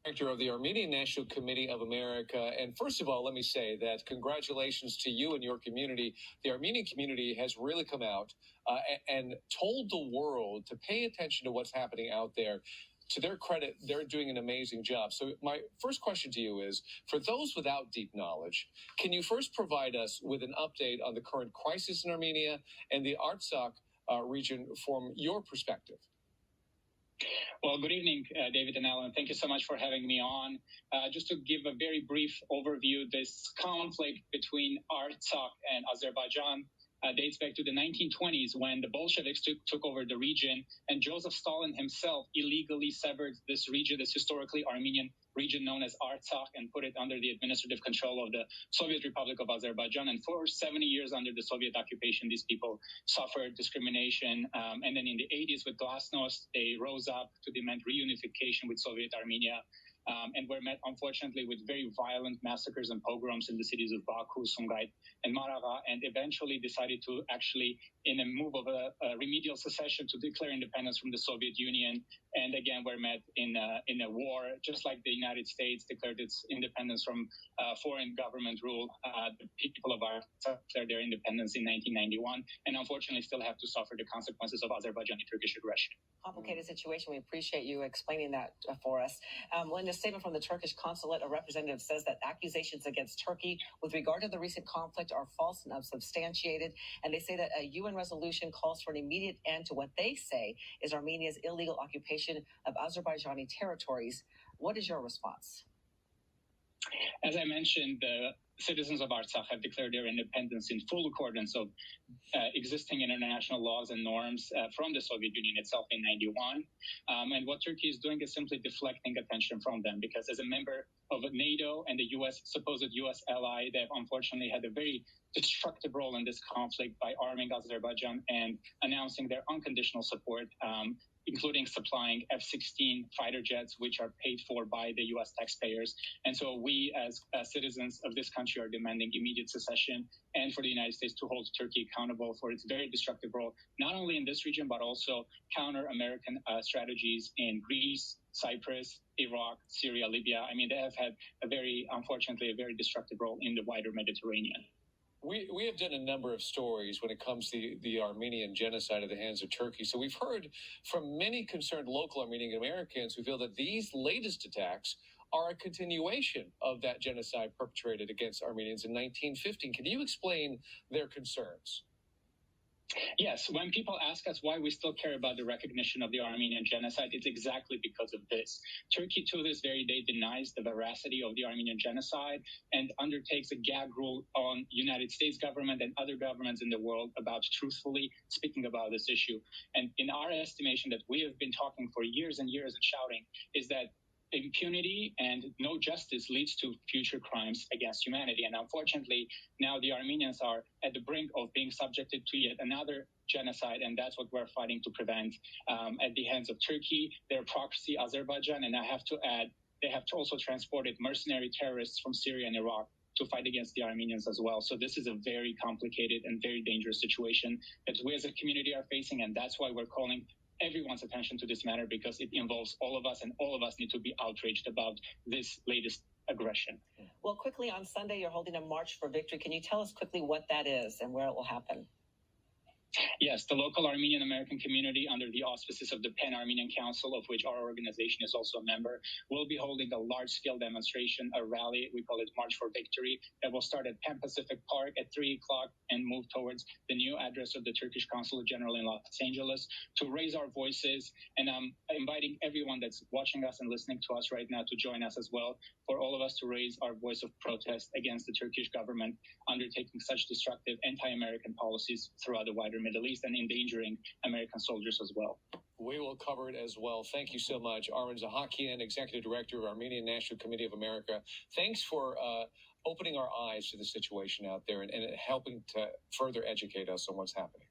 Director of the Armenian National Committee of America. And first of all, let me say that congratulations to you and your community. The Armenian community has really come out and told the world to pay attention to what's happening out there. To their credit, they're doing an amazing job. So my first question to you is, for those without deep knowledge, can you first provide us with an update on the current crisis in Armenia and the Artsakh region from your perspective? Well, good evening, David and Alan. Thank you so much for having me on. Just to give a very brief overview, this conflict between Artsakh and Azerbaijan dates back to the 1920s when the Bolsheviks took over the region, and Joseph Stalin himself illegally severed this region, this historically Armenian region known as Artsakh, and put it under the administrative control of the Soviet Republic of Azerbaijan. And for 70 years under the Soviet occupation, these people suffered discrimination. And then in the 80s with Glasnost, they rose up to demand reunification with Soviet Armenia. And were met, unfortunately, with very violent massacres and pogroms in the cities of Baku, Sumgait, and Maraga, and eventually decided to actually, in a move of a remedial secession, to declare independence from the Soviet Union. And again, were met in a war, just like the United States declared its independence from foreign government rule. The people of Artsakh declared their independence in 1991, and unfortunately still have to suffer the consequences of Azerbaijani Turkish aggression. Complicated situation. We appreciate you explaining that for us. In a statement from the Turkish consulate, a representative says that accusations against Turkey with regard to the recent conflict are false and unsubstantiated. And they say that a UN resolution calls for an immediate end to what they say is Armenia's illegal occupation of Azerbaijani territories. What is your response? As I mentioned, the citizens of Artsakh have declared their independence in full accordance of existing international laws and norms from the Soviet Union itself in 91. And what Turkey is doing is simply deflecting attention from them, because as a member of NATO and the supposed U.S. ally, they have unfortunately had a very destructive role in this conflict by arming Azerbaijan and announcing their unconditional support, including supplying F-16 fighter jets, which are paid for by the U.S. taxpayers. And so we, as citizens of this country, are demanding immediate secession and for the United States to hold Turkey accountable for its very destructive role, not only in this region, but also counter-American strategies in Greece, Cyprus, Iraq, Syria, Libya. I mean, they have had unfortunately, a very destructive role in the wider Mediterranean. We have done a number of stories when it comes to the Armenian genocide at the hands of Turkey. So we've heard from many concerned local Armenian Americans who feel that these latest attacks are a continuation of that genocide perpetrated against Armenians in 1915. Can you explain their concerns? Yes, when people ask us why we still care about the recognition of the Armenian genocide, it's exactly because of this. Turkey, to this very day, denies the veracity of the Armenian genocide and undertakes a gag rule on United States government and other governments in the world about truthfully speaking about this issue. And in our estimation that we have been talking for years and years and shouting is that impunity and no justice leads to future crimes against humanity. And unfortunately, now the Armenians are at the brink of being subjected to yet another genocide, and that's what we're fighting to prevent at the hands of Turkey, their proxy Azerbaijan, and I have to add, they have also transported mercenary terrorists from Syria and Iraq to fight against the Armenians as well. So this is a very complicated and very dangerous situation that we as a community are facing, and that's why we're calling everyone's attention to this matter, because it involves all of us, and all of us need to be outraged about this latest aggression. Well, quickly, on Sunday, you're holding a March for Victory. Can you tell us quickly what that is and where it will happen? Yes, the local Armenian American community, under the auspices of the Pan-Armenian Council, of which our organization is also a member, will be holding a large-scale demonstration, a rally, we call it March for Victory, that will start at Pan Pacific Park at 3 o'clock and move towards the new address of the Turkish Consulate General in Los Angeles to raise our voices. And I'm inviting everyone that's watching us and listening to us right now to join us as well, for all of us to raise our voice of protest against the Turkish government undertaking such destructive anti-American policies throughout the wider Middle East and endangering American soldiers as well. We will cover it as well. Thank you so much. Armen Sahakyan, Executive Director of Armenian National Committee of America. Thanks for opening our eyes to the situation out there and helping to further educate us on what's happening.